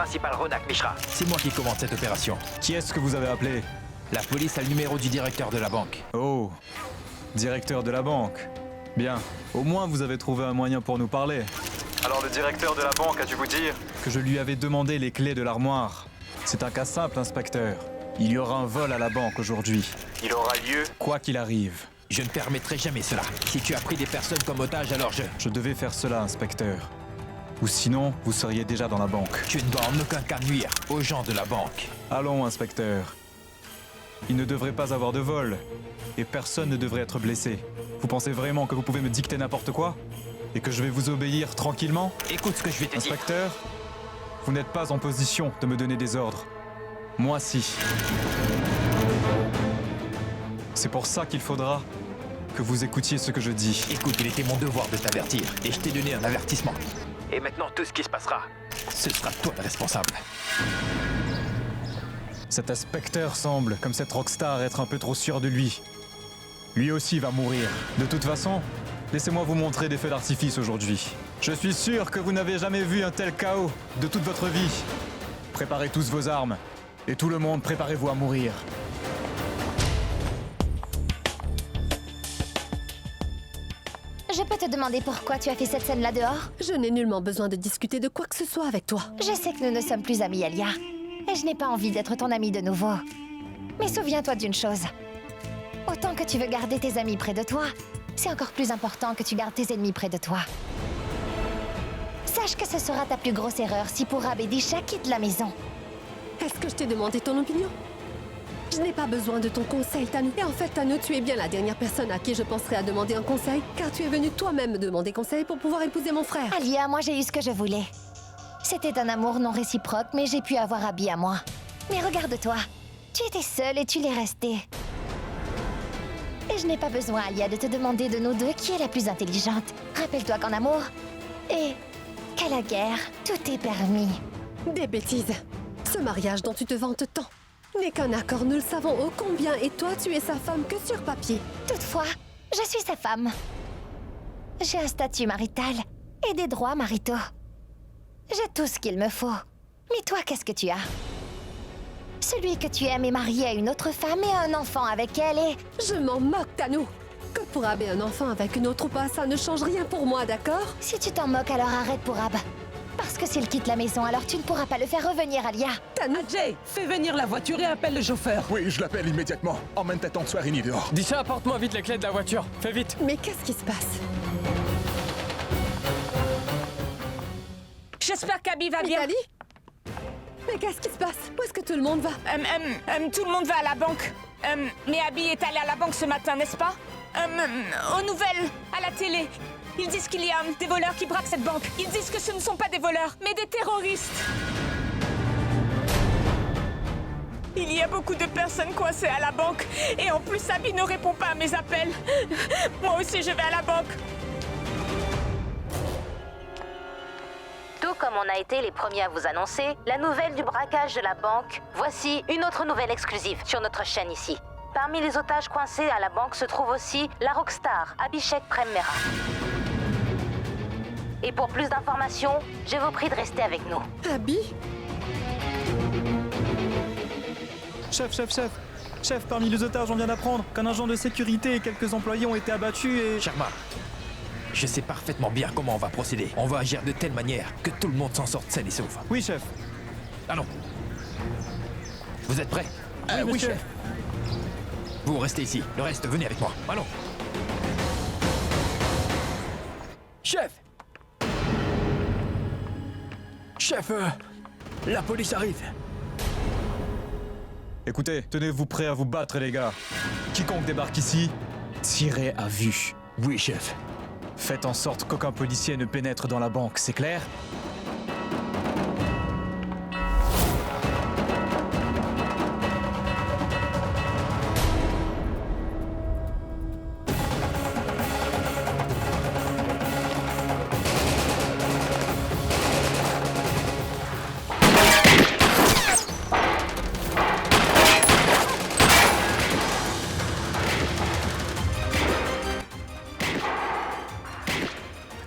principal Ronak Mishra. C'est moi qui commande cette opération. Qui est-ce que vous avez appelé? La police a le numéro du directeur de la banque. Oh, directeur de la banque. Bien, au moins vous avez trouvé un moyen pour nous parler. Alors le directeur de la banque a dû vous dire que je lui avais demandé les clés de l'armoire. C'est un cas simple, inspecteur. Il y aura un vol à la banque aujourd'hui. Il aura lieu quoi qu'il arrive. Je ne permettrai jamais cela. Si tu as pris des personnes comme otages, alors Je devais faire cela, inspecteur. Ou sinon, vous seriez déjà dans la banque. Tu ne dois en aucun cas nuire aux gens de la banque. Allons, inspecteur. Il ne devrait pas avoir de vol. Et personne ne devrait être blessé. Vous pensez vraiment que vous pouvez me dicter n'importe quoi? Et que je vais vous obéir tranquillement? Écoute ce que je vais te dire. Inspecteur, vous n'êtes pas en position de me donner des ordres. Moi, si. C'est pour ça qu'il faudra que vous écoutiez ce que je dis. Écoute, il était mon devoir de t'avertir. Et je t'ai donné un avertissement. Et maintenant, tout ce qui se passera, ce sera toi le responsable. Cet inspecteur semble, comme cette rockstar, être un peu trop sûr de lui. Lui aussi va mourir. De toute façon, laissez-moi vous montrer des feux d'artifice aujourd'hui. Je suis sûr que vous n'avez jamais vu un tel chaos de toute votre vie. Préparez tous vos armes. Et tout le monde, préparez-vous à mourir. Je peux te demander pourquoi tu as fait cette scène-là dehors? Je n'ai nullement besoin de discuter de quoi que ce soit avec toi. Je sais que nous ne sommes plus amis, Alia. Et je n'ai pas envie d'être ton amie de nouveau. Mais souviens-toi d'une chose. Autant que tu veux garder tes amis près de toi, c'est encore plus important que tu gardes tes ennemis près de toi. Sache que ce sera ta plus grosse erreur si Pourab et Disha quittent la maison. Est-ce que je t'ai demandé ton opinion? Je n'ai pas besoin de ton conseil, Tanu. Et en fait, Tanu, tu es bien la dernière personne à qui je penserais à demander un conseil, car tu es venu toi-même me demander conseil pour pouvoir épouser mon frère. Alia, moi j'ai eu ce que je voulais. C'était un amour non réciproque, mais j'ai pu avoir Abby à moi. Mais regarde-toi, tu étais seule et tu l'es restée. Et je n'ai pas besoin, Alia, de te demander de nous deux qui est la plus intelligente. Rappelle-toi qu'en amour et qu'à la guerre, tout est permis. Des bêtises. Ce mariage dont tu te vantes tant n'est qu'un accord, nous le savons ô combien, et toi, tu es sa femme que sur papier. Toutefois, je suis sa femme. J'ai un statut marital et des droits maritaux. J'ai tout ce qu'il me faut. Mais toi, qu'est-ce que tu as? Celui que tu aimes est marié à une autre femme et a un enfant avec elle et... Je m'en moque, Tanu. Que Pourab ait un enfant avec une autre ou pas, ça ne change rien pour moi, d'accord? Si tu t'en moques, alors arrête Pourab. Parce que s'il quitte la maison, alors tu ne pourras pas le faire revenir, Alia. Tanu, Jay, fais venir la voiture et appelle le chauffeur. Oui, je l'appelle immédiatement. Emmène ta tante Swearini dehors. Disha, apporte-moi vite les clés de la voiture. Fais vite. mais qu'est-ce qui se passe? J'espère qu'Abby va bien. Italie? Mais qu'est-ce qui se passe? Où est-ce que tout le monde va? Tout le monde va à la banque. Mais Abby est allée à la banque ce matin, n'est-ce pas? Aux nouvelles, à la télé, ils disent qu'il y a des voleurs qui braquent cette banque. Ils disent que ce ne sont pas des voleurs, mais des terroristes. Il y a beaucoup de personnes coincées à la banque. Et en plus, Abby ne répond pas à mes appels. Moi aussi, je vais à la banque. Tout comme on a été les premiers à vous annoncer la nouvelle du braquage de la banque, voici une autre nouvelle exclusive sur notre chaîne ici. Parmi les otages coincés à la banque se trouve aussi la rockstar Abhishek Prem-Mehra. Et pour plus d'informations, je vous prie de rester avec nous. Abby? Chef, parmi les otages, on vient d'apprendre qu'un agent de sécurité et quelques employés ont été abattus et... Sharma, je sais parfaitement bien comment on va procéder. On va agir de telle manière que tout le monde s'en sorte sain et sauf. Oui, chef. Allons. Vous êtes prêts? Oui, chef. Vous restez ici. Le reste, venez avec moi. Allons. Chef! Chef, la police arrive. Écoutez, tenez-vous prêts à vous battre, les gars. Quiconque débarque ici, tirez à vue. Oui, chef. Faites en sorte qu'aucun policier ne pénètre dans la banque, c'est clair?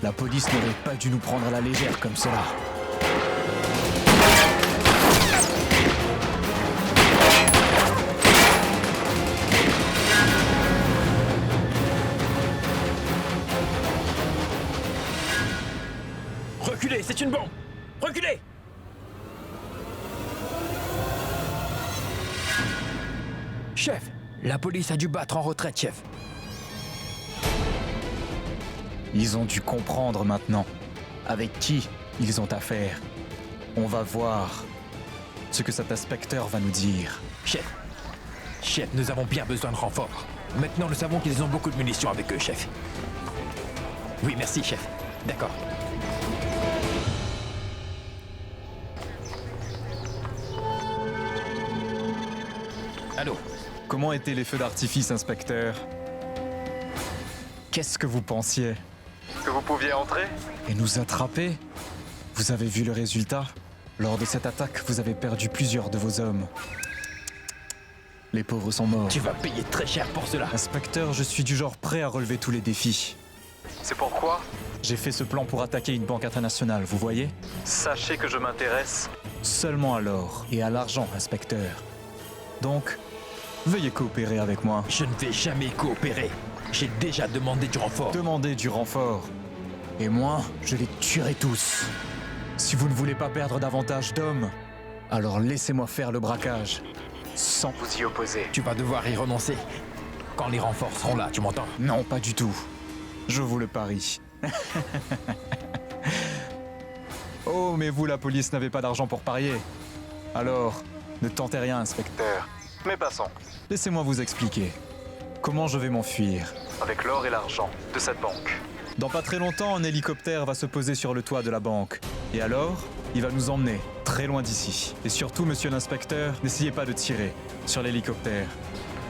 La police n'aurait pas dû nous prendre à la légère comme cela. C'est une bombe! Reculez! Chef, la police a dû battre en retraite, chef. Ils ont dû comprendre maintenant avec qui ils ont affaire. On va voir ce que cet inspecteur va nous dire. Chef, nous avons bien besoin de renforts. Maintenant, nous savons qu'ils ont beaucoup de munitions avec eux, chef. Oui, merci, chef. D'accord. Allô? Comment étaient les feux d'artifice, inspecteur? Qu'est-ce que vous pensiez? Que vous pouviez entrer? Et nous attraper? Vous avez vu le résultat? Lors de cette attaque, vous avez perdu plusieurs de vos hommes. Les pauvres sont morts. Tu vas payer très cher pour cela. Inspecteur, je suis du genre prêt à relever tous les défis. C'est pourquoi j'ai fait ce plan pour attaquer une banque internationale, vous voyez? Sachez que je m'intéresse seulement à l'or et à l'argent, inspecteur. Donc, veuillez coopérer avec moi. Je ne vais jamais coopérer. J'ai déjà demandé du renfort. Demandez du renfort. Et moi, je les tuerai tous. Si vous ne voulez pas perdre davantage d'hommes, alors laissez-moi faire le braquage, sans vous y opposer. Tu vas devoir y renoncer. Quand les renforts seront là, tu m'entends? Non, pas du tout. Je vous le parie. Oh, mais vous, la police, n'avez pas d'argent pour parier. Alors, ne tentez rien, inspecteur. Mais passons. Laissez-moi vous expliquer. Comment je vais m'enfuir avec l'or et l'argent de cette banque. Dans pas très longtemps, un hélicoptère va se poser sur le toit de la banque. Et alors, il va nous emmener très loin d'ici. Et surtout, monsieur l'inspecteur, n'essayez pas de tirer sur l'hélicoptère.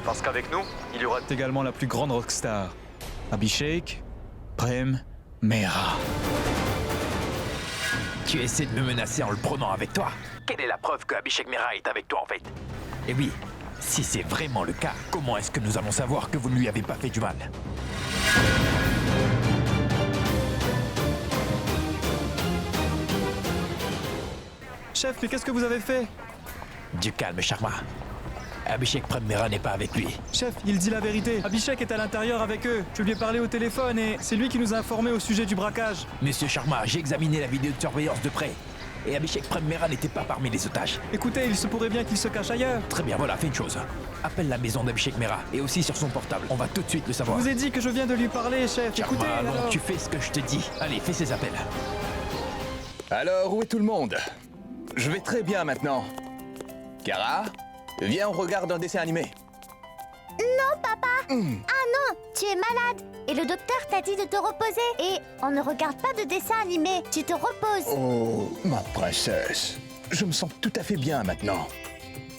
Parce qu'avec nous, il y aura également la plus grande rockstar, Abhishek Prem Mehra. Tu essaies de me menacer en le prenant avec toi? Quelle est la preuve que Abhishek Mehra est avec toi en fait? Et oui, si c'est vraiment le cas, comment est-ce que nous allons savoir que vous ne lui avez pas fait du mal? Chef, mais qu'est-ce que vous avez fait? Du calme, Sharma. Abhishek Prem Mehra n'est pas avec lui. Chef, il dit la vérité. Abhishek est à l'intérieur avec eux. Je lui ai parlé au téléphone et c'est lui qui nous a informés au sujet du braquage. Monsieur Sharma, j'ai examiné la vidéo de surveillance de près. Et Abhishek Prem Mehra n'était pas parmi les otages. Écoutez, il se pourrait bien qu'il se cache ailleurs. Très bien, voilà, fais une chose. Appelle la maison d'Abhishek Mehra et aussi sur son portable. On va tout de suite le savoir. Je vous ai dit que je viens de lui parler, chef. Sharma, Écoutez, alors alors... tu fais ce que je te dis. Allez, fais ces appels. Alors, où est tout le monde? Je vais très bien maintenant. Kara, viens, on regarde un dessin animé. Non, papa. Ah non, tu es malade. Et le docteur t'a dit de te reposer. Et on ne regarde pas de dessin animé. Tu te reposes. Oh, ma princesse. Je me sens tout à fait bien maintenant.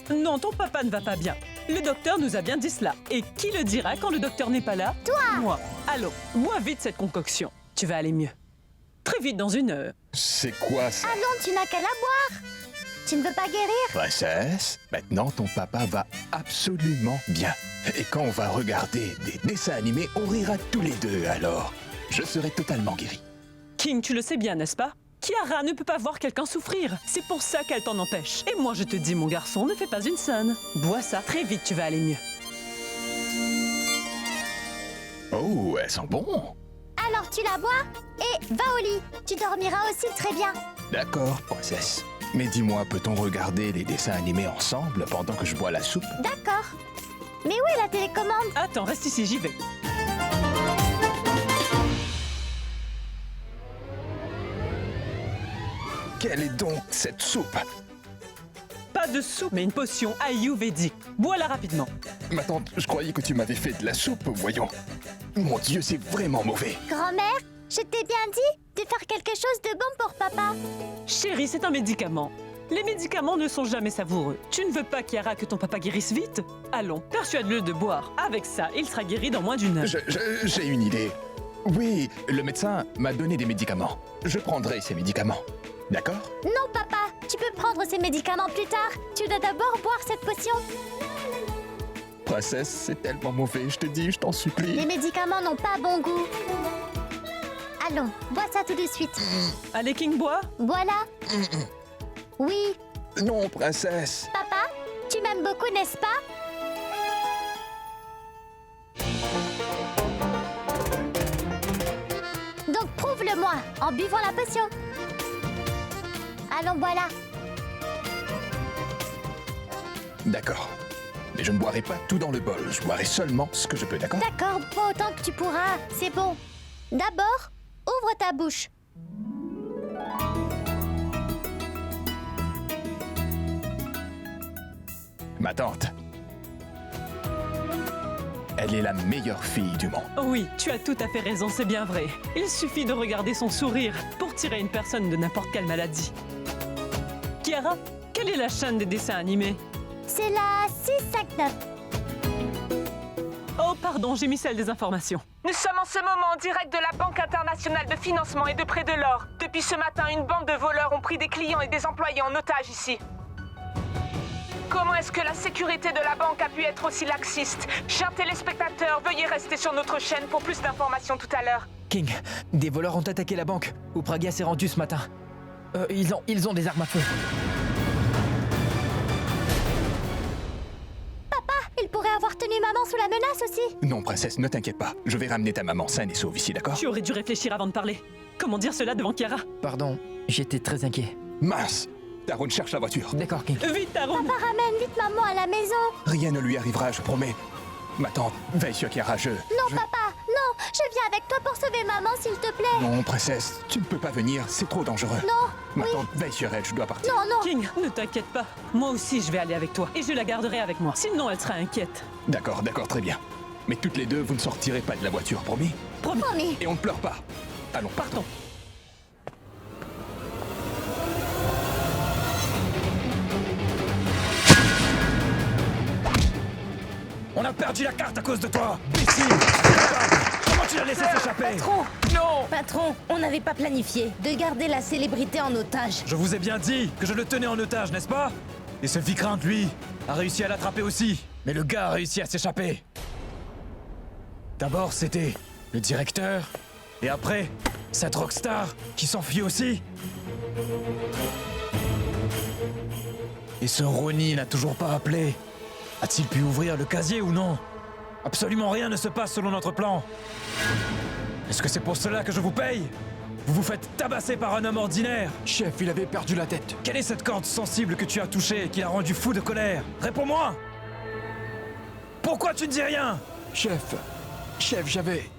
Non, ton papa ne va pas bien. Le docteur nous a bien dit cela. Et qui le dira quand le docteur n'est pas là? Toi. Moi. Allons, bois vite cette concoction. Tu vas aller mieux. Très vite, dans 1 heure. C'est quoi ça? Ah non, tu n'as qu'à la boire. Tu ne veux pas guérir? Princesse, maintenant ton papa va absolument bien. Et quand on va regarder des dessins animés, on rira tous les deux alors. Je serai totalement guéri. King, tu le sais bien, n'est-ce pas? Kiara ne peut pas voir quelqu'un souffrir. C'est pour ça qu'elle t'en empêche. Et moi, je te dis, mon garçon, ne fais pas une scène. Bois ça. Très vite, tu vas aller mieux. Oh, elles sont bons. Alors tu la bois et va au lit. Tu dormiras aussi très bien. D'accord, princesse. Mais dis-moi, peut-on regarder les dessins animés ensemble pendant que je bois la soupe? D'accord. Mais où est la télécommande? Attends, reste ici, j'y vais. Quelle est donc cette soupe? Pas de soupe, mais une potion ayurvédique. Bois-la rapidement. Ma tante, je croyais que tu m'avais fait de la soupe, voyons. Mon Dieu, c'est vraiment mauvais. Grand-mère, je t'ai bien dit de faire quelque chose de bon pour papa. Chérie, c'est un médicament. Les médicaments ne sont jamais savoureux. Tu ne veux pas, Kiara, que ton papa guérisse vite? Allons, persuade-le de boire. Avec ça, il sera guéri dans moins d'1 heure. J'ai une idée. Oui, le médecin m'a donné des médicaments. Je prendrai ces médicaments. D'accord? Non, papa, tu peux prendre ces médicaments plus tard. Tu dois d'abord boire cette potion. Princesse, c'est tellement mauvais, je te dis, je t'en supplie. Les médicaments n'ont pas bon goût. Allons, bois ça tout de suite. Allez, King, bois. Voilà. Oui. Non, princesse. Papa, tu m'aimes beaucoup, n'est-ce pas? Donc prouve-le-moi en buvant la potion. Allons, voilà. D'accord. Mais je ne boirai pas tout dans le bol. Je boirai seulement ce que je peux, d'accord? D'accord, pas autant que tu pourras. C'est bon. D'abord, ouvre ta bouche. Ma tante. Elle est la meilleure fille du monde. Oui, tu as tout à fait raison, c'est bien vrai. Il suffit de regarder son sourire pour tirer une personne de n'importe quelle maladie. Kiara, quelle est la chaîne des dessins animés? C'est la 659. Oh, pardon, j'ai mis celle des informations. Nous sommes en ce moment en direct de la Banque internationale de financement et de prêt de l'or. Depuis ce matin, une bande de voleurs ont pris des clients et des employés en otage ici. Comment est-ce que la sécurité de la banque a pu être aussi laxiste? Chers téléspectateurs, veuillez rester sur notre chaîne pour plus d'informations tout à l'heure. King, des voleurs ont attaqué la banque où Praga s'est rendu ce matin. Ils ont des armes à feu. Il pourrait avoir tenu maman sous la menace aussi. Non, princesse, ne t'inquiète pas. Je vais ramener ta maman saine et sauve ici, d'accord? Tu aurais dû réfléchir avant de parler. Comment dire cela devant Kiara? Pardon, j'étais très inquiet. Mince! Taron cherche la voiture. D'accord, King. Vite, Taron! Ramène vite maman à la maison. Rien ne lui arrivera, je promets. Ma tante, veille sur Kiara, Non, papa, non. Je viens avec toi pour sauver maman, s'il te plaît. Non, princesse, tu ne peux pas venir, c'est trop dangereux. Non, Ma tante, veille sur elle, je dois partir. non, non. King, ne t'inquiète pas. Moi aussi, je vais aller avec toi. Et je la garderai avec moi. Sinon, elle sera inquiète. D'accord, très bien. Mais toutes les deux, vous ne sortirez pas de la voiture, promis? Promis. Et on ne pleure pas. Allons, partons. On a perdu la carte à cause de toi! Ici! Comment tu l'as laissé s'échapper? Patron! Non! Patron, on n'avait pas planifié de garder la célébrité en otage. Je vous ai bien dit que je le tenais en otage, n'est-ce pas? Et ce Vikrant, lui, a réussi à l'attraper aussi. Mais le gars a réussi à s'échapper. D'abord, c'était le directeur. Et après, cette rockstar qui s'enfuit aussi. Et ce Ronnie n'a toujours pas appelé. A-t-il pu ouvrir le casier ou non? Absolument rien ne se passe selon notre plan. Est-ce que c'est pour cela que je vous paye? Vous vous faites tabasser par un homme ordinaire. Chef, il avait perdu la tête. Quelle est cette corde sensible que tu as touchée et qui l'a rendu fou de colère? Réponds-moi! Pourquoi tu ne dis rien? Chef, j'avais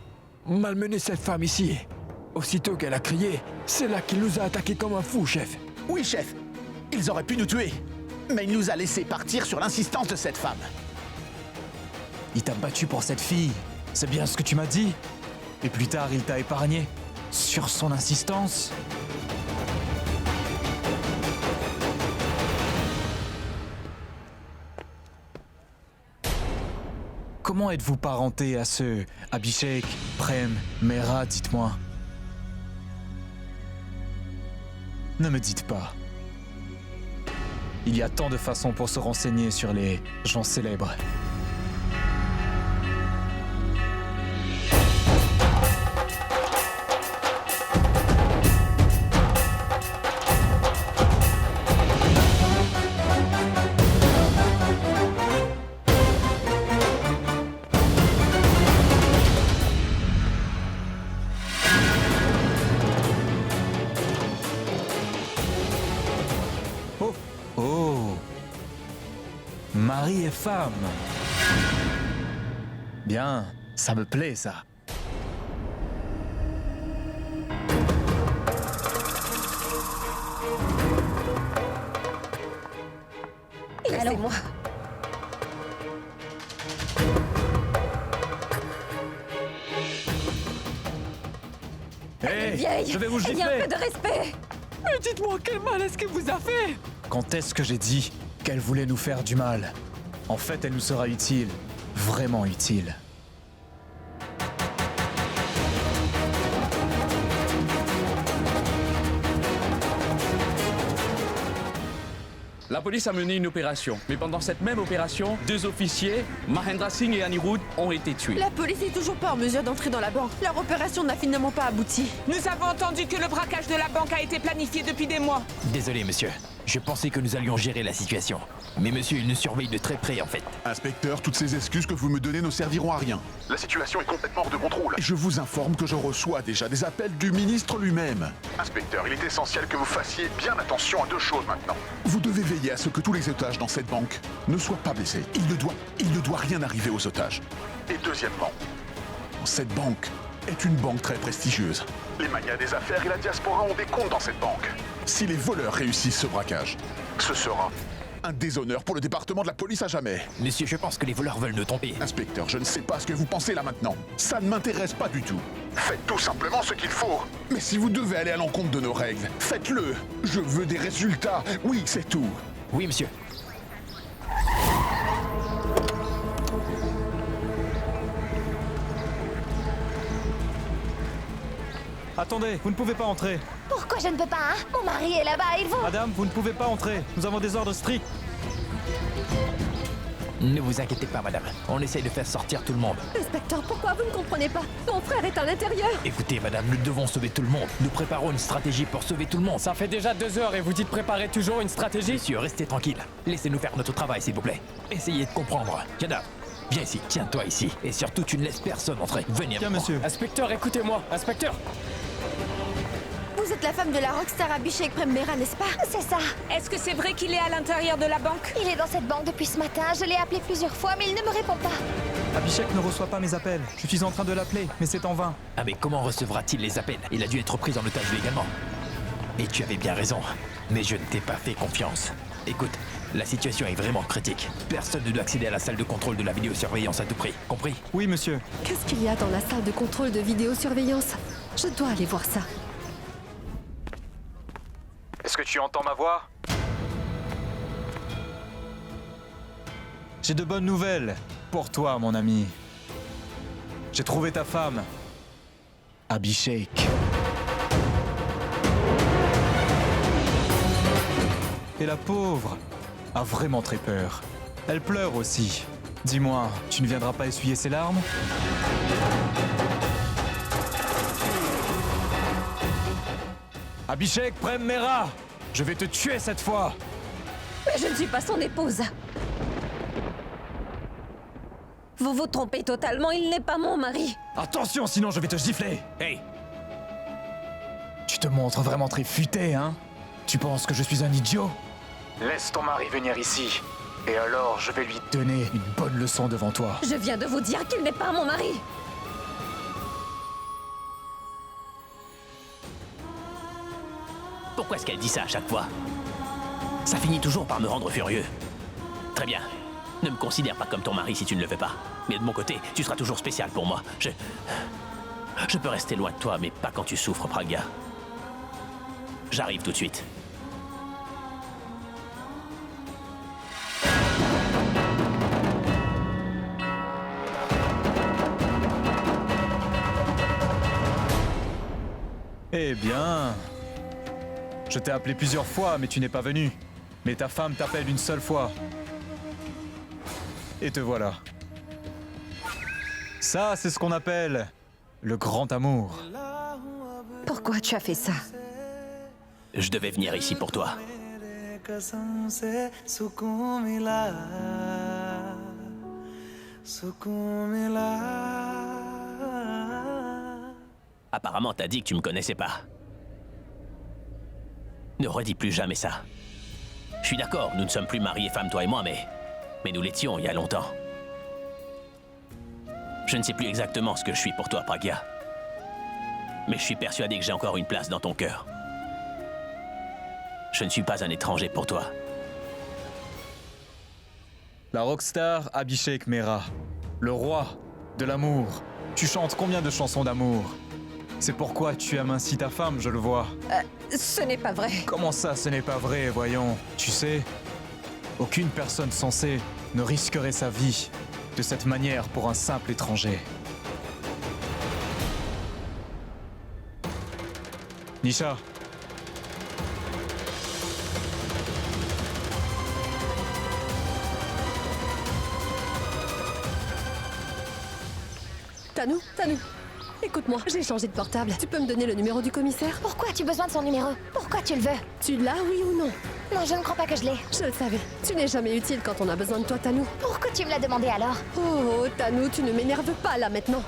malmené cette femme ici. Aussitôt qu'elle a crié, c'est là qu'il nous a attaqués comme un fou, chef. Oui, chef. Ils auraient pu nous tuer. Mais il nous a laissé partir sur l'insistance de cette femme. Il t'a battu pour cette fille. C'est bien ce que tu m'as dit. Et plus tard, il t'a épargné. Sur son insistance. Comment êtes-vous parenté à ce Abhishek, Prem, Mera, dites-moi? Ne me dites pas. Il y a tant de façons pour se renseigner sur les gens célèbres. Mari et femme. Bien, ça me plaît ça. Laissez-moi. Hé, Vieille, je vais vous il y a un gifler. peu de respect. Mais dites-moi, quel mal est-ce qu'elle vous a fait? Quand est-ce que j'ai dit qu'elle voulait nous faire du mal? En fait, elle nous sera utile. Vraiment utile. La police a mené une opération, mais pendant cette même opération, 2 officiers, Mahendra Singh et Anirudh, ont été tués. La police est toujours pas en mesure d'entrer dans la banque. Leur opération n'a finalement pas abouti. Nous avons entendu que le braquage de la banque a été planifié depuis des mois. Désolé, monsieur. Je pensais que nous allions gérer la situation. Mais monsieur, il nous surveille de très près en fait. Inspecteur, toutes ces excuses que vous me donnez ne serviront à rien. La situation est complètement hors de contrôle. Et je vous informe que je reçois déjà des appels du ministre lui-même. Inspecteur, il est essentiel que vous fassiez bien attention à 2 choses maintenant. Vous devez veiller à ce que tous les otages dans cette banque ne soient pas blessés. Il ne doit rien arriver aux otages. Et deuxièmement, cette banque est une banque très prestigieuse. Les manias des affaires et la diaspora ont des comptes dans cette banque. Si les voleurs réussissent ce braquage, ce sera un déshonneur pour le département de la police à jamais. Monsieur, je pense que les voleurs veulent nous tromper. Inspecteur, je ne sais pas ce que vous pensez là maintenant. Ça ne m'intéresse pas du tout. Faites tout simplement ce qu'il faut. Mais si vous devez aller à l'encontre de nos règles, faites-le. Je veux des résultats. Oui, c'est tout. Oui, monsieur. Attendez, vous ne pouvez pas entrer. Pourquoi je ne peux pas, hein? Mon mari est là-bas, il faut... Madame, vous ne pouvez pas entrer. Nous avons des ordres stricts. Ne vous inquiétez pas, madame. On essaye de faire sortir tout le monde. Inspecteur, pourquoi vous ne comprenez pas? Mon frère est à l'intérieur. Écoutez, madame, nous devons sauver tout le monde. Nous préparons une stratégie pour sauver tout le monde. Ça fait déjà 2 heures et vous dites préparer toujours une stratégie? Monsieur, restez tranquille. Laissez-nous faire notre travail, s'il vous plaît. Essayez de comprendre. Yana, viens ici. Tiens-toi ici. Et surtout, tu ne laisses personne entrer. Venez avec moi. Monsieur. Inspecteur, écoutez-moi. Inspecteur. Vous êtes la femme de la rockstar Abhishek Prem Mehra, n'est-ce pas? C'est ça. Est-ce que c'est vrai qu'il est à l'intérieur de la banque? Il est dans cette banque depuis ce matin. Je l'ai appelé plusieurs fois, mais il ne me répond pas. Abhishek ne reçoit pas mes appels. Je suis en train de l'appeler, mais c'est en vain. Ah mais comment recevra-t-il les appels? Il a dû être pris en otage légalement. Et tu avais bien raison. Mais je ne t'ai pas fait confiance. Écoute, la situation est vraiment critique. Personne ne doit accéder à la salle de contrôle de la vidéosurveillance à tout prix. Compris? Oui, monsieur. Qu'est-ce qu'il y a dans la salle de contrôle de vidéosurveillance? Je dois aller voir ça. Est-ce que tu entends ma voix? J'ai de bonnes nouvelles pour toi, mon ami. J'ai trouvé ta femme, Abhishek. Et la pauvre a vraiment très peur. Elle pleure aussi. Dis-moi, tu ne viendras pas essuyer ses larmes? Abhishek Prem Mehra, je vais te tuer cette fois. Mais je ne suis pas son épouse. Vous vous trompez totalement, il n'est pas mon mari. Attention, sinon je vais te gifler. Hey! Tu te montres vraiment très futé, hein? Tu penses que je suis un idiot? Laisse ton mari venir ici. Et alors, je vais lui donner une bonne leçon devant toi. Je viens de vous dire qu'il n'est pas mon mari. Pourquoi est-ce qu'elle dit ça à chaque fois? Ça finit toujours par me rendre furieux. Très bien. Ne me considère pas comme ton mari si tu ne le veux pas. Mais de mon côté, tu seras toujours spécial pour moi. Je peux rester loin de toi, mais pas quand tu souffres, Pragya. J'arrive tout de suite. Eh bien... Je t'ai appelé plusieurs fois, mais tu n'es pas venu. Mais ta femme t'appelle une seule fois. Et te voilà. Ça, c'est ce qu'on appelle le grand amour. Pourquoi tu as fait ça? Je devais venir ici pour toi. Apparemment, t'as dit que tu me connaissais pas. Ne redis plus jamais ça. Je suis d'accord, nous ne sommes plus mariés, femme, toi et moi, mais nous l'étions il y a longtemps. Je ne sais plus exactement ce que je suis pour toi, Pragya. Mais je suis persuadé que j'ai encore une place dans ton cœur. Je ne suis pas un étranger pour toi. La rockstar Abhishek Mehra, le roi de l'amour. Tu chantes combien de chansons d'amour? C'est pourquoi tu aimes ainsi ta femme, je le vois. Ce n'est pas vrai. Comment ça, ce n'est pas vrai, voyons? Tu sais, aucune personne censée ne risquerait sa vie de cette manière pour un simple étranger. Nisha. Tanou, écoute-moi, j'ai changé de portable. Tu peux me donner le numéro du commissaire? Pourquoi as-tu besoin de son numéro? Pourquoi tu le veux? Tu l'as, oui ou non? Non, je ne crois pas que je l'ai. Je le savais. Tu n'es jamais utile quand on a besoin de toi, Tanou. Pourquoi tu me l'as demandé alors? Oh, Tanou, tu ne m'énerves pas là maintenant.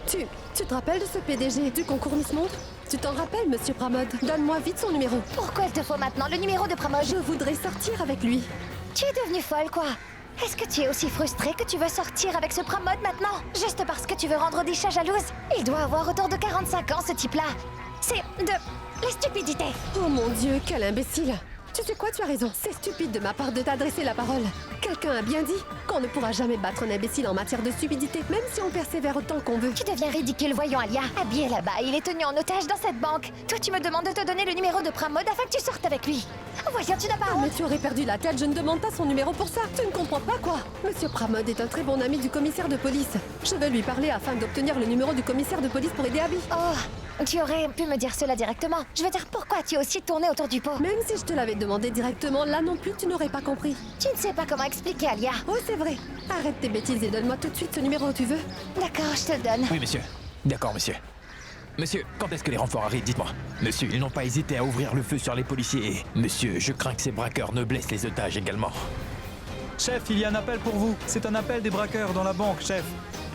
Tu te rappelles de ce PDG du concours Miss Monde? Tu t'en rappelles, Monsieur Pramod? Donne-moi vite son numéro. Pourquoi il te faut maintenant le numéro de Pramod? Je voudrais sortir avec lui. Tu es devenue folle, quoi. Est-ce que tu es aussi frustrée que tu veux sortir avec ce Pramod maintenant? Juste parce que tu veux rendre Disha jalouse? Il doit avoir autour de 45 ans, ce type-là. C'est de la stupidité. Oh mon Dieu, quel imbécile. Tu sais quoi, tu as raison. C'est stupide de ma part de t'adresser la parole. Quelqu'un a bien dit qu'on ne pourra jamais battre un imbécile en matière de stupidité, même si on persévère autant qu'on veut. Tu deviens ridicule, voyons Alia. Abby est là-bas, il est tenu en otage dans cette banque. Toi, tu me demandes de te donner le numéro de Pramod afin que tu sortes avec lui. Voyons, tu n'as pas honte. Mais tu aurais perdu la tête, je ne demande pas son numéro pour ça. Tu ne comprends pas quoi? Monsieur Pramod est un très bon ami du commissaire de police. Je vais lui parler afin d'obtenir le numéro du commissaire de police pour aider Abby. Oh, tu aurais pu me dire cela directement. Je veux dire, pourquoi tu as aussi tourné autour du pot? Même si je te l'avais demandé directement, là non plus, tu n'aurais pas compris. Tu ne sais pas comment expliquer, Alia. Oh, c'est vrai. Arrête tes bêtises et donne-moi tout de suite ce numéro, tu veux? D'accord, je te le donne. Oui, monsieur. D'accord, monsieur. Monsieur, quand est-ce que les renforts arrivent? Dites-moi. Monsieur, ils n'ont pas hésité à ouvrir le feu sur les policiers et... Monsieur, je crains que ces braqueurs ne blessent les otages également. Chef, il y a un appel pour vous. C'est un appel des braqueurs dans la banque, chef.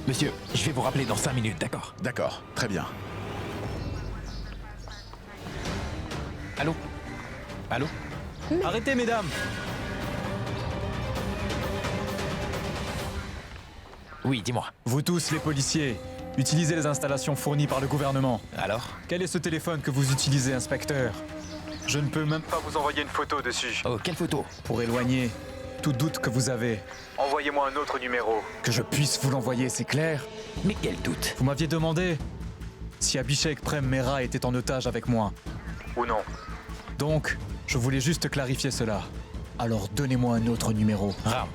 Monsieur, je vais vous rappeler dans 5 minutes, d'accord? D'accord, très bien. Allô? Allô? Arrêtez, mesdames. Oui, dis-moi. Vous tous, les policiers, utilisez les installations fournies par le gouvernement. Alors? Quel est ce téléphone que vous utilisez, inspecteur? Je ne peux même pas vous envoyer une photo dessus. Oh, quelle photo? Pour éloigner tout doute que vous avez, envoyez-moi un autre numéro. Que je puisse vous l'envoyer, c'est clair? Mais quel doute? Vous m'aviez demandé si Abhishek Prem Mehra était en otage avec moi. Ou non. Donc, je voulais juste clarifier cela. Alors donnez-moi un autre numéro. Ram.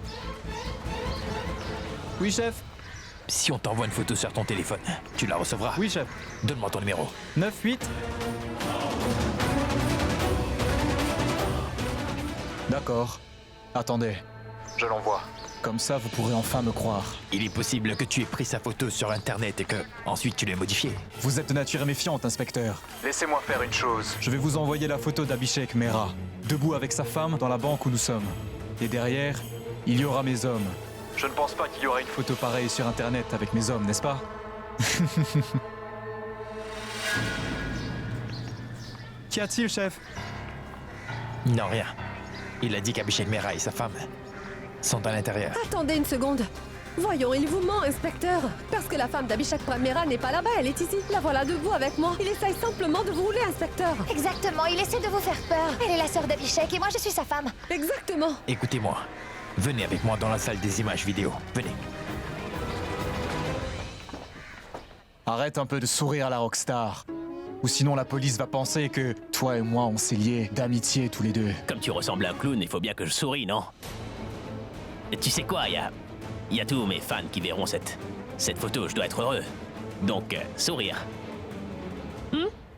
Oui, chef? Si on t'envoie une photo sur ton téléphone, tu la recevras? Oui, chef. Donne-moi ton numéro. 98. D'accord. Attendez. Je l'envoie. Comme ça, vous pourrez enfin me croire. Il est possible que tu aies pris sa photo sur Internet et que ensuite tu l'aies modifiée. Vous êtes de nature méfiante, inspecteur. Laissez-moi faire une chose. Je vais vous envoyer la photo d'Abhishek Mehra, debout avec sa femme dans la banque où nous sommes. Et derrière, il y aura mes hommes. Je ne pense pas qu'il y aura une photo pareille sur Internet avec mes hommes, n'est-ce pas? Qu'y a-t-il, chef? Non, rien. Il a dit qu'Abhishek Mehra et sa femme sont à l'intérieur. Attendez une seconde. Voyons, il vous ment, inspecteur. Parce que la femme d'Abhishek Prem Mehra n'est pas là-bas, elle est ici. La voilà debout avec moi. Il essaye simplement de vous rouler, inspecteur. Exactement, il essaie de vous faire peur. Elle est la sœur d'Abhishek et moi je suis sa femme. Exactement. Écoutez-moi. Venez avec moi dans la salle des images vidéo. Venez. Arrête un peu de sourire à la rockstar. Ou sinon la police va penser que toi et moi on s'est liés d'amitié tous les deux. Comme tu ressembles à un clown, il faut bien que je souris, non? Et tu sais quoi, il y a tous mes fans qui verront cette photo, je dois être heureux. Donc, sourire.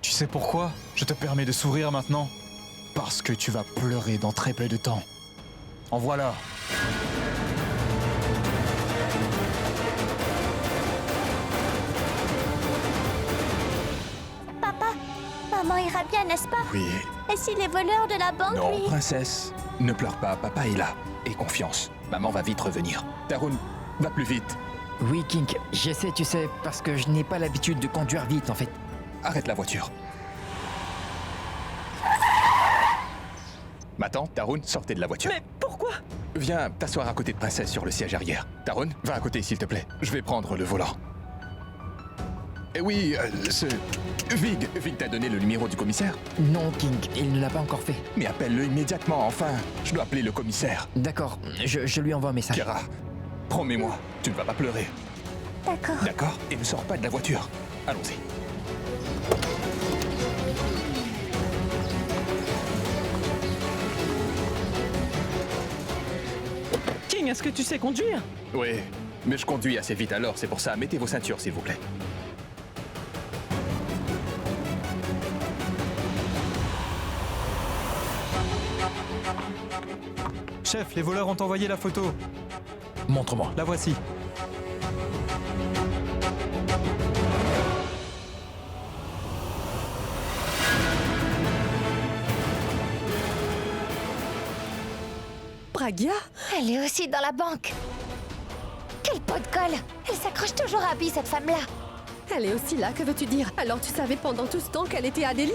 Tu sais pourquoi je te permets de sourire maintenant? Parce que tu vas pleurer dans très peu de temps. En voilà. Papa, maman ira bien, n'est-ce pas? Oui. Et si les voleurs de la banque, Non, lui... princesse, ne pleure pas, papa est là. Et confiance, maman va vite revenir. Tarun, va plus vite. Oui, King, j'essaie, tu sais, parce que je n'ai pas l'habitude de conduire vite, en fait. Arrête la voiture. Maintenant, Tarun, sortez de la voiture. Mais pourquoi? Viens t'asseoir à côté de princesse sur le siège arrière. Tarun, va à côté, s'il te plaît. Je vais prendre le volant. Et oui, Vig t'a donné le numéro du commissaire? Non, King, il ne l'a pas encore fait. Mais appelle-le immédiatement, enfin. Je dois appeler le commissaire. D'accord, je lui envoie un message. Kira, promets-moi, tu ne vas pas pleurer. D'accord. D'accord? Et ne sors pas de la voiture. Allons-y. King, est-ce que tu sais conduire? Oui, mais je conduis assez vite alors, c'est pour ça. Mettez vos ceintures, s'il vous plaît. Chef, les voleurs ont envoyé la photo. Montre-moi. La voici. Pragya? Elle est aussi dans la banque. Quel pot de colle! Elle s'accroche toujours à Abby, cette femme-là. Elle est aussi là, que veux-tu dire? Alors tu savais pendant tout ce temps qu'elle était à Delhi?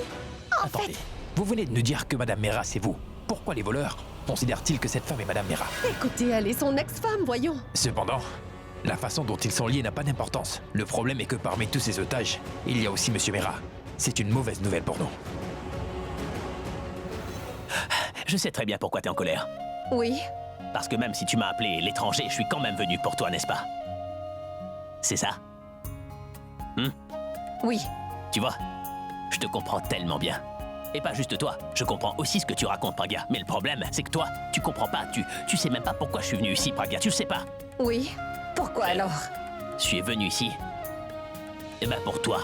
Attendez, vous venez de nous dire que Madame Mera, c'est vous. Pourquoi les voleurs considèrent-ils que cette femme est Madame Mera? Écoutez, elle est son ex-femme, voyons. Cependant, la façon dont ils sont liés n'a pas d'importance. Le problème est que parmi tous ces otages, il y a aussi Monsieur Mera. C'est une mauvaise nouvelle pour nous. Je sais très bien pourquoi t'es en colère. Oui. Parce que même si tu m'as appelé l'étranger, je suis quand même venu pour toi, n'est-ce pas? C'est ça? Oui. Tu vois, je te comprends tellement bien. Et pas juste toi, je comprends aussi ce que tu racontes, Pragya. Mais le problème, c'est que toi, tu comprends pas, tu sais même pas pourquoi je suis venu ici, Pragya, tu le sais pas. Oui. Pourquoi alors? Je suis venu ici. Eh ben pour toi.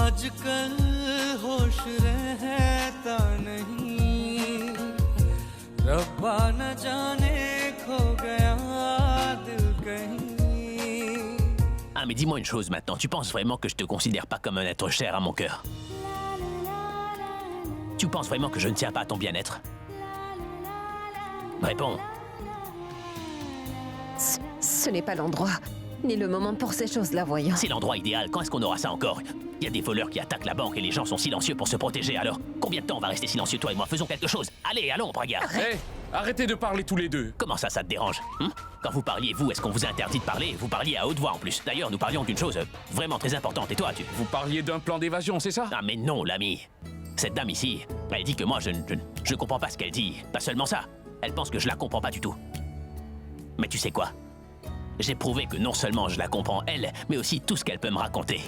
आजकल होश रहता नहीं रब्बा न जाने खो गया दिल कहीं. Ah mais dis-moi une chose maintenant, tu penses vraiment que je te considère pas comme un être cher à mon cœur? Tu penses vraiment que je ne tiens pas à ton bien-être? Réponds. Ce n'est pas l'endroit, ni le moment pour ces choses-là, voyons. C'est l'endroit idéal, quand est-ce qu'on aura ça encore? Il y a des voleurs qui attaquent la banque et les gens sont silencieux pour se protéger, alors combien de temps on va rester silencieux, toi et moi? Faisons quelque chose. Allez, allons, Pragya. Hé, arrêtez de parler tous les deux. Comment ça te dérange? Quand vous parliez, vous, est-ce qu'on vous a interdit de parler? Vous parliez à haute voix en plus. D'ailleurs, nous parlions d'une chose vraiment très importante. Et toi, Vous parliez d'un plan d'évasion, c'est ça? Ah mais non, l'ami. Cette dame ici, elle dit que moi, je comprends pas ce qu'elle dit. Pas seulement ça. Elle pense que je la comprends pas du tout. Mais tu sais quoi? J'ai prouvé que non seulement je la comprends elle, mais aussi tout ce qu'elle peut me raconter.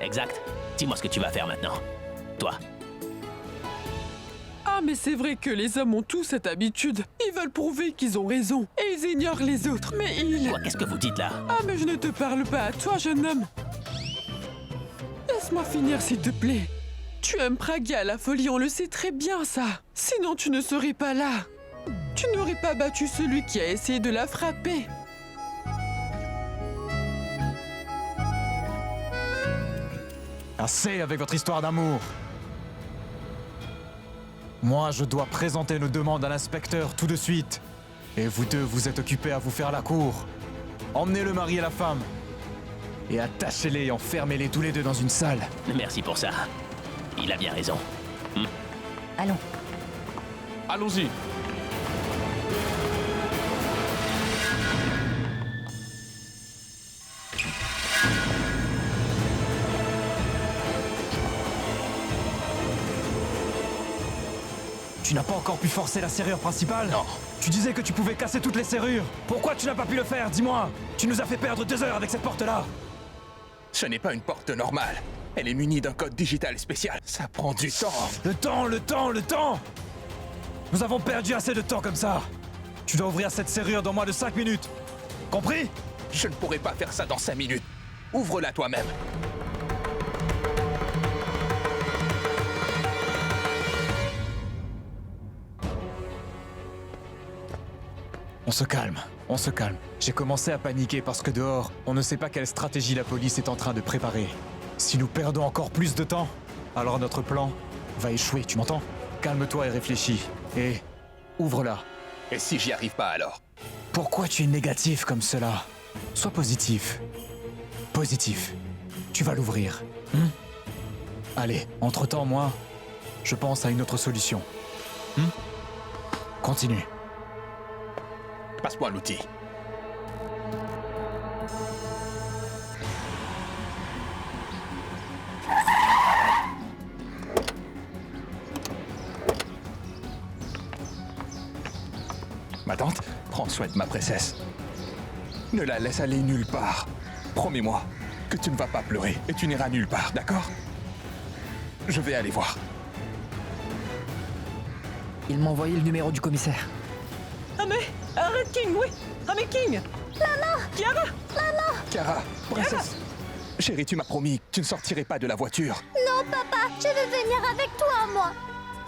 Exact. Dis-moi ce que tu vas faire maintenant. Toi. Ah, mais c'est vrai que les hommes ont tous cette habitude. Ils veulent prouver qu'ils ont raison. Et ils ignorent les autres. Mais ils... Quoi, qu'est-ce que vous dites là? Ah, mais je ne te parle pas à toi, jeune homme. Laisse-moi finir, s'il te plaît. Tu aimes Pragya à la folie, on le sait très bien, ça. Sinon, tu ne serais pas là. Tu n'aurais pas battu celui qui a essayé de la frapper. Assez avec votre histoire d'amour. Moi, je dois présenter nos demandes à l'inspecteur tout de suite. Et vous deux, vous êtes occupés à vous faire la cour. Emmenez le mari et la femme. Et attachez-les et enfermez-les tous les deux dans une salle. Merci pour ça. Il a bien raison. Allons. Allons-y. Tu n'as pas encore pu forcer la serrure principale? Non. Tu disais que tu pouvais casser toutes les serrures. Pourquoi tu n'as pas pu le faire? Dis-moi. Tu nous as fait perdre 2 heures avec cette porte-là. Ce n'est pas une porte normale. Elle est munie d'un code digital spécial. Ça prend du temps. Le temps! Nous avons perdu assez de temps comme ça. Tu dois ouvrir cette serrure dans moins de 5 minutes. Compris? Je ne pourrai pas faire ça dans 5 minutes. Ouvre-la toi-même. On se calme. J'ai commencé à paniquer parce que dehors, on ne sait pas quelle stratégie la police est en train de préparer. Si nous perdons encore plus de temps, alors notre plan va échouer, tu m'entends? Calme-toi et réfléchis. Et ouvre-la. Et si j'y arrive pas alors? Pourquoi tu es négatif comme cela? Sois positif. Positif. Tu vas l'ouvrir. Allez, entre-temps, moi, je pense à une autre solution. Continue. Passe-moi l'outil. Ma tante, prends soin de ma princesse. Ne la laisse aller nulle part. Promets-moi que tu ne vas pas pleurer et tu n'iras nulle part, d'accord? Je vais aller voir. Il m'a envoyé le numéro du commissaire. Ah mais arrête King, oui. Ah mais King. Lala. Kiara. Lala. Kiara, princesse. Chérie, tu m'as promis que tu ne sortirais pas de la voiture. Non, papa, je veux venir avec toi, moi.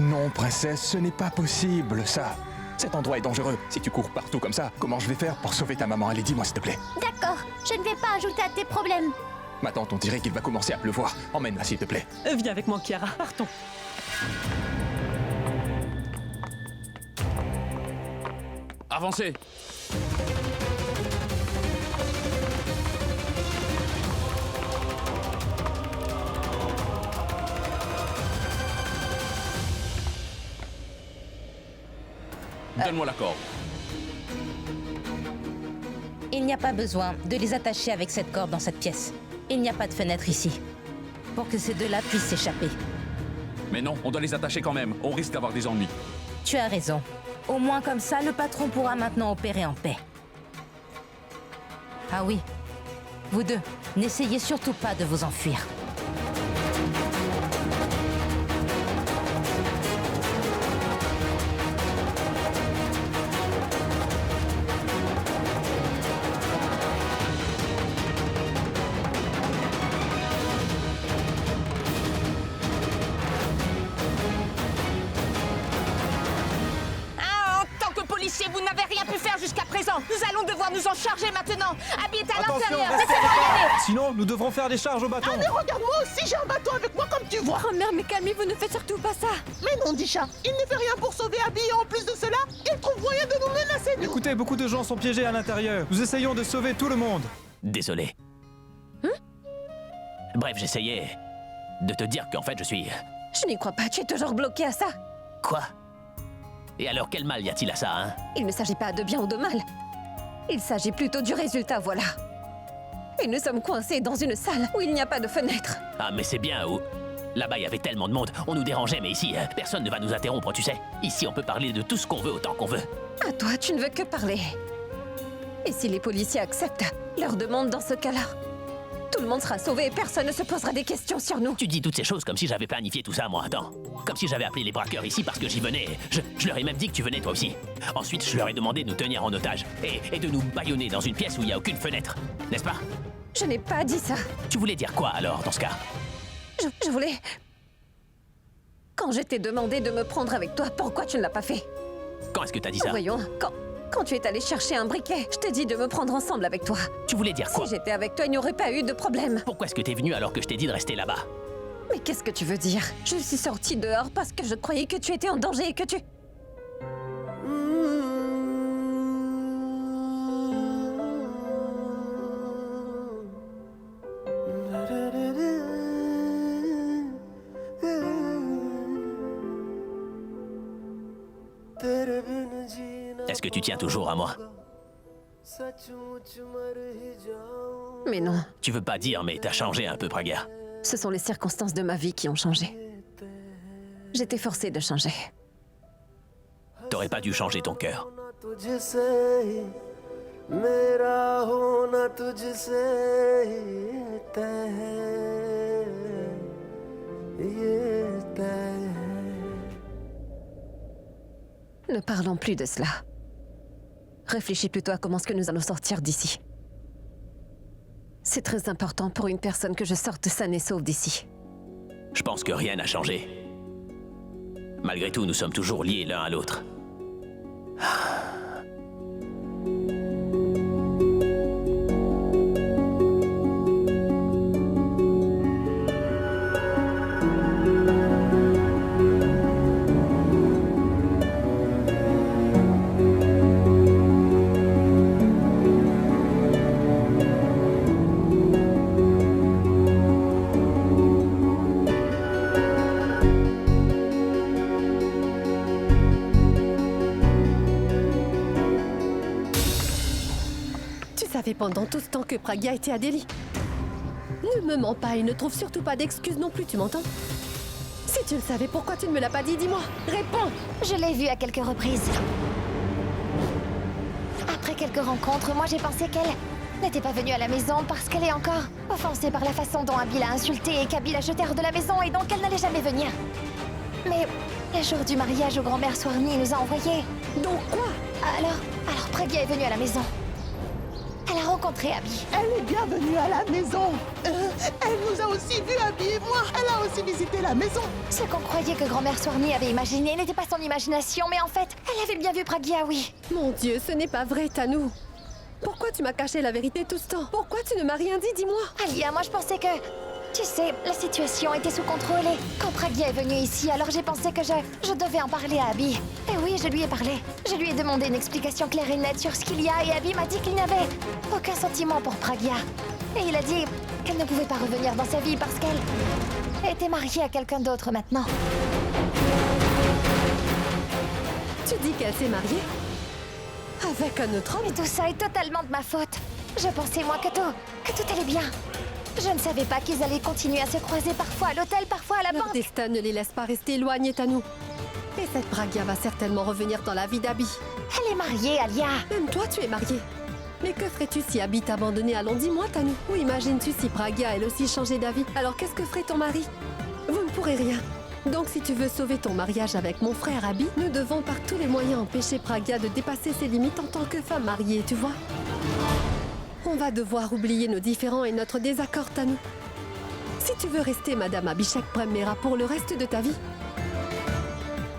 Non, princesse, ce n'est pas possible, ça. Cet endroit est dangereux. Si tu cours partout comme ça, comment je vais faire pour sauver ta maman? Allez, dis-moi s'il te plaît. D'accord, je ne vais pas ajouter à tes problèmes. Ma tante, on dirait qu'il va commencer à pleuvoir. Emmène-la s'il te plaît. Viens avec moi, Chiara. Partons. Avancez. Donne-moi la corde. Il n'y a pas besoin de les attacher avec cette corde dans cette pièce. Il n'y a pas de fenêtre ici. Pour que ces deux-là puissent s'échapper. Mais non, on doit les attacher quand même. On risque d'avoir des ennuis. Tu as raison. Au moins comme ça, le patron pourra maintenant opérer en paix. Ah oui. Vous deux, n'essayez surtout pas de vous enfuir. Vous n'avez rien pu faire jusqu'à présent. Nous allons devoir nous en charger maintenant. Abby est à Attention, l'intérieur. restez Laissez-moi y aller. Sinon, nous devrons faire des charges au bâton. Ah mais regarde, moi aussi j'ai un bâton avec moi comme tu vois. Oh mère, mais calmez-vous, ne faites surtout pas ça. Mais non, Disha, il ne fait rien pour sauver Abby et en plus de cela, il trouve moyen de nous menacer, nous. Écoutez, beaucoup de gens sont piégés à l'intérieur. Nous essayons de sauver tout le monde. Désolé. Bref, j'essayais de te dire qu'en fait je suis... Je n'y crois pas, tu es toujours bloqué à ça. Quoi? Et alors, quel mal y a-t-il à ça, hein? Il ne s'agit pas de bien ou de mal. Il s'agit plutôt du résultat, voilà. Et nous sommes coincés dans une salle où il n'y a pas de fenêtre. Ah, mais c'est bien, où... Là-bas, il y avait tellement de monde, on nous dérangeait, mais ici, personne ne va nous interrompre, tu sais. Ici, on peut parler de tout ce qu'on veut autant qu'on veut. À toi, tu ne veux que parler. Et si les policiers acceptent leur demande dans ce cas-là, tout le monde sera sauvé et personne ne se posera des questions sur nous. Tu dis toutes ces choses comme si j'avais planifié tout ça, moi, attends. Comme si j'avais appelé les braqueurs ici parce que j'y venais. Je leur ai même dit que tu venais toi aussi. Ensuite, je leur ai demandé de nous tenir en otage et de nous bâillonner dans une pièce où il n'y a aucune fenêtre. N'est-ce pas? Je n'ai pas dit ça. Tu voulais dire quoi, alors, dans ce cas? Je voulais... Quand je t'ai demandé de me prendre avec toi, pourquoi tu ne l'as pas fait? Quand est-ce que t'as dit ça? Voyons, quand tu es allé chercher un briquet, je t'ai dit de me prendre ensemble avec toi. Tu voulais dire quoi? Si j'étais avec toi, il n'y aurait pas eu de problème. Pourquoi est-ce que t'es venu alors que je t'ai dit de rester là-bas? Mais qu'est-ce que tu veux dire? Je suis sortie dehors parce que je croyais que tu étais en danger et que tu... Est-ce que tu tiens toujours à moi? Mais non. Tu veux pas dire, mais t'as changé un peu, Pragya. Ce sont les circonstances de ma vie qui ont changé. J'étais forcée de changer. T'aurais pas dû changer ton cœur. Ne parlons plus de cela. Réfléchis plutôt à comment est-ce que nous allons sortir d'ici. C'est très important pour une personne que je sorte saine et sauve d'ici. Je pense que rien n'a changé. Malgré tout, nous sommes toujours liés l'un à l'autre. Pendant tout ce temps que Pragya était à Delhi. Ne me mens pas et ne trouve surtout pas d'excuses non plus, tu m'entends? Si tu le savais, pourquoi tu ne me l'as pas dit? Dis-moi, réponds! Je l'ai vue à quelques reprises. Après quelques rencontres, moi j'ai pensé qu'elle n'était pas venue à la maison parce qu'elle est encore offensée par la façon dont Abby l'a insultée et qu'Abby l'a jetée hors de la maison et donc elle n'allait jamais venir. Mais le jour du mariage où grand-mère Swarni nous a envoyés. Donc quoi? Alors Pragya est venue à la maison. Elle a rencontré Abby. Elle est bienvenue à la maison. Elle nous a aussi vus, Abby et moi. Elle a aussi visité la maison. Ce qu'on croyait que grand-mère Swarny avait imaginé n'était pas son imagination, mais en fait, elle avait bien vu Pragya, oui. Mon Dieu, ce n'est pas vrai, Tanou. Pourquoi tu m'as caché la vérité tout ce temps? Pourquoi tu ne m'as rien dit, dis-moi? Alia, moi je pensais que... Tu sais, la situation était sous contrôle et quand Pragya est venue ici, alors j'ai pensé que je devais en parler à Abby. Et oui, je lui ai parlé. Je lui ai demandé une explication claire et nette sur ce qu'il y a et Abby m'a dit qu'il n'avait aucun sentiment pour Pragya. Et il a dit qu'elle ne pouvait pas revenir dans sa vie parce qu'elle était mariée à quelqu'un d'autre maintenant. Tu dis qu'elle s'est mariée? Avec un autre homme? Et tout ça est totalement de ma faute. Je pensais, moi, que tout allait bien. Je ne savais pas qu'ils allaient continuer à se croiser parfois à l'hôtel, parfois à la Leur banque. destin ne les laisse pas rester éloignés, Tanou. Et cette Pragya va certainement revenir dans la vie d'Abby. Elle est mariée, Alia. Même toi, tu es mariée. Mais que ferais-tu si Abby t'abandonnait? Allons, dis-moi, Tanou. Ou imagines-tu si Pragya, elle aussi, changeait d'avis? Alors qu'est-ce que ferait ton mari? Vous ne pourrez rien. Donc si tu veux sauver ton mariage avec mon frère Abby, nous devons par tous les moyens empêcher Pragya de dépasser ses limites en tant que femme mariée, tu vois? On va devoir oublier nos différends et notre désaccord, Tanou. Si tu veux rester Madame Abhishek Prem Mehra pour le reste de ta vie,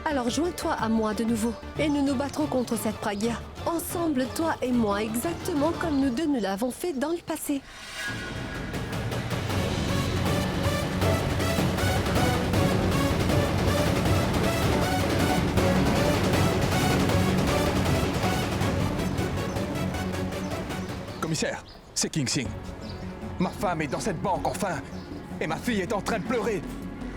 alors joins-toi à moi de nouveau et nous nous battrons contre cette Pragya. Ensemble, toi et moi, exactement comme nous deux nous l'avons fait dans le passé. Commissaire, c'est King Singh. Ma femme est dans cette banque, enfin. Et ma fille est en train de pleurer.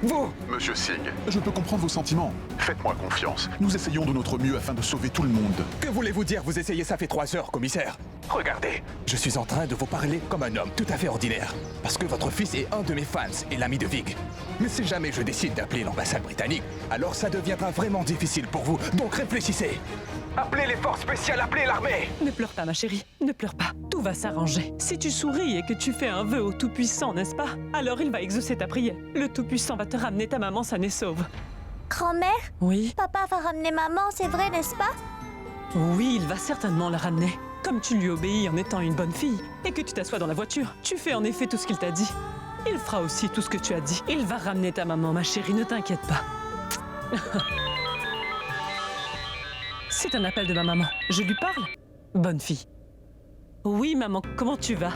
Vous! Monsieur Singh, je peux comprendre vos sentiments. Faites-moi confiance. Nous essayons de notre mieux afin de sauver tout le monde. Que voulez-vous dire? Vous essayez, ça fait 3 heures, commissaire. Regardez, je suis en train de vous parler comme un homme tout à fait ordinaire. Parce que votre fils est un de mes fans et l'ami de Vig. Mais si jamais je décide d'appeler l'ambassade britannique, alors ça deviendra vraiment difficile pour vous. Donc réfléchissez. Appelez les forces spéciales, appelez l'armée! Ne pleure pas, ma chérie, ne pleure pas. Tout va s'arranger. Si tu souris et que tu fais un vœu au Tout-Puissant, n'est-ce pas? Alors il va exaucer ta prière. Le Tout-Puissant va te ramener ta maman saine et sauve. Grand-mère? Oui? Papa va ramener maman, c'est vrai, n'est-ce pas? Oui, il va certainement la ramener. Comme tu lui obéis en étant une bonne fille et que tu t'assois dans la voiture, tu fais en effet tout ce qu'il t'a dit. Il fera aussi tout ce que tu as dit. Il va ramener ta maman, ma chérie, ne t'inquiète pas. C'est un appel de ma maman. Je lui parle? Bonne fille. Oui, maman, comment tu vas?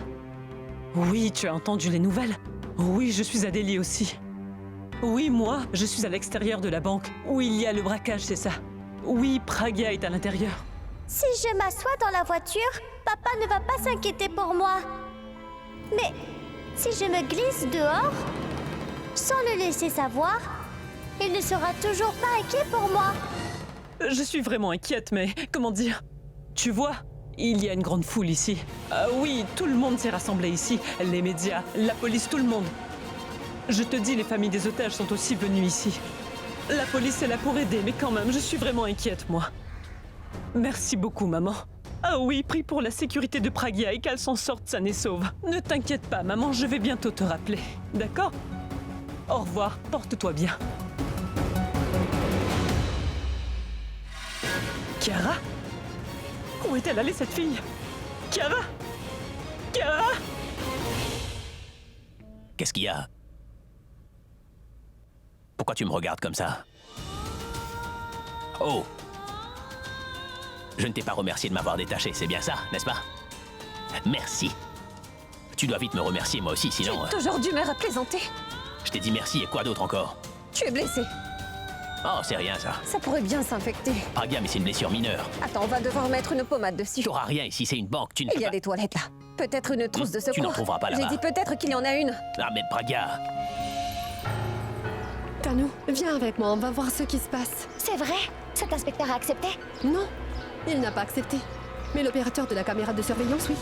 Oui, tu as entendu les nouvelles? Oui, je suis à Delhi aussi. Oui, moi, je suis à l'extérieur de la banque, où il y a le braquage, c'est ça. Oui, Pragya est à l'intérieur. Si je m'assois dans la voiture, papa ne va pas s'inquiéter pour moi. Mais si je me glisse dehors, sans le laisser savoir, il ne sera toujours pas inquiet pour moi. Je suis vraiment inquiète, mais comment dire? Tu vois, il y a une grande foule ici. Oui, tout le monde s'est rassemblé ici. Les médias, la police, tout le monde. Je te dis, les familles des otages sont aussi venues ici. La police est là pour aider, mais quand même, je suis vraiment inquiète, moi. Merci beaucoup, maman. Ah oui, prie pour la sécurité de Pragya et qu'elle s'en sorte saine et sauve. Ne t'inquiète pas, maman, je vais bientôt te rappeler. D'accord? Au revoir, porte-toi bien. Chiara? Où est-elle allée, cette fille? Chiara? Chiara? Qu'est-ce qu'il y a? Pourquoi tu me regardes comme ça? Oh! Je ne t'ai pas remercié de m'avoir détaché, c'est bien ça, n'est-ce pas? Merci. Tu dois vite me remercier, moi aussi, sinon... Tu es toujours d'humeur à plaisanter. Je t'ai dit merci et quoi d'autre encore? Tu es blessé. Oh, c'est rien, ça. Ça pourrait bien s'infecter. Pragya, mais c'est une blessure mineure. Attends, on va devoir mettre une pommade dessus. Tu n'auras rien ici, c'est une banque, tu ne peux Il y a pas... des toilettes là. Peut-être une trousse de secours. Tu n'en trouveras pas là-bas. J'ai dit peut-être qu'il y en a une. Ah, mais Pragya... Tanou, viens avec moi, on va voir ce qui se passe. C'est vrai? Cet inspecteur a accepté? Non, il n'a pas accepté. Mais l'opérateur de la caméra de surveillance, oui.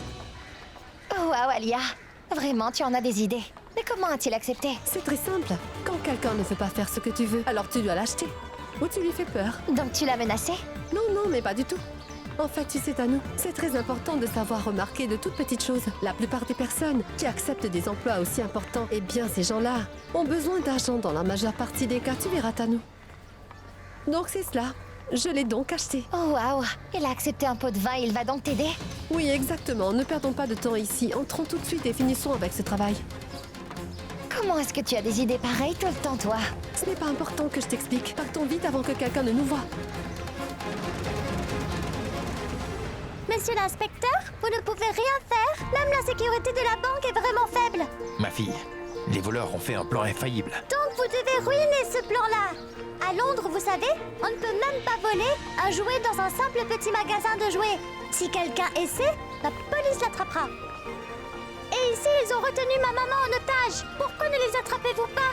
Oh, wow, Alia. Vraiment, tu en as des idées. Mais comment a-t-il accepté? C'est très simple. Quand quelqu'un ne veut pas faire ce que tu veux, alors tu dois l'acheter. Ou tu lui fais peur. Donc tu l'as menacé? Non, mais pas du tout. En fait, tu sais, Tanou, c'est très important de savoir remarquer de toutes petites choses. La plupart des personnes qui acceptent des emplois aussi importants, eh bien, ces gens-là ont besoin d'argent dans la majeure partie des cas. Tu verras, Tanou. Donc c'est cela. Je l'ai donc acheté. Oh waouh, il a accepté un pot de vin, il va donc t'aider? Oui, exactement. Ne perdons pas de temps ici. Entrons tout de suite et finissons avec ce travail. Comment est-ce que tu as des idées pareilles tout le temps, toi? Ce n'est pas important que je t'explique. Partons vite avant que quelqu'un ne nous voie. Monsieur l'inspecteur, vous ne pouvez rien faire. Même la sécurité de la banque est vraiment faible. Ma fille, les voleurs ont fait un plan infaillible. Donc vous devez ruiner ce plan-là. À Londres, vous savez, on ne peut même pas voler un jouet dans un simple petit magasin de jouets. Si quelqu'un essaie, la police l'attrapera. Et ici, ils ont retenu ma maman en otage. Pourquoi ne les attrapez-vous pas?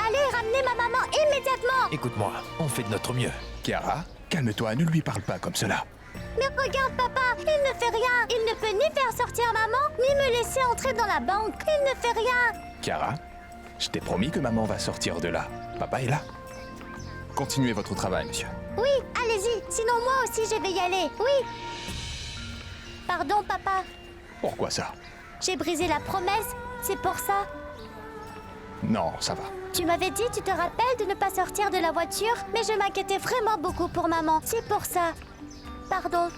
Allez, ramenez ma maman immédiatement. Écoute-moi, on fait de notre mieux. Chiara, calme-toi, ne lui parle pas comme cela. Mais regarde, papa, il ne fait rien. Il ne peut ni faire sortir maman, ni me laisser entrer dans la banque. Il ne fait rien. Chiara, je t'ai promis que maman va sortir de là. Papa est là. Continuez votre travail, monsieur. Oui, allez-y. Sinon, moi aussi, je vais y aller. Oui. Pardon, papa. Pourquoi ça? J'ai brisé la promesse. C'est pour ça. Non, ça va. Tu m'avais dit, tu te rappelles, de ne pas sortir de la voiture, mais je m'inquiétais vraiment beaucoup pour maman. C'est pour ça. Pardon.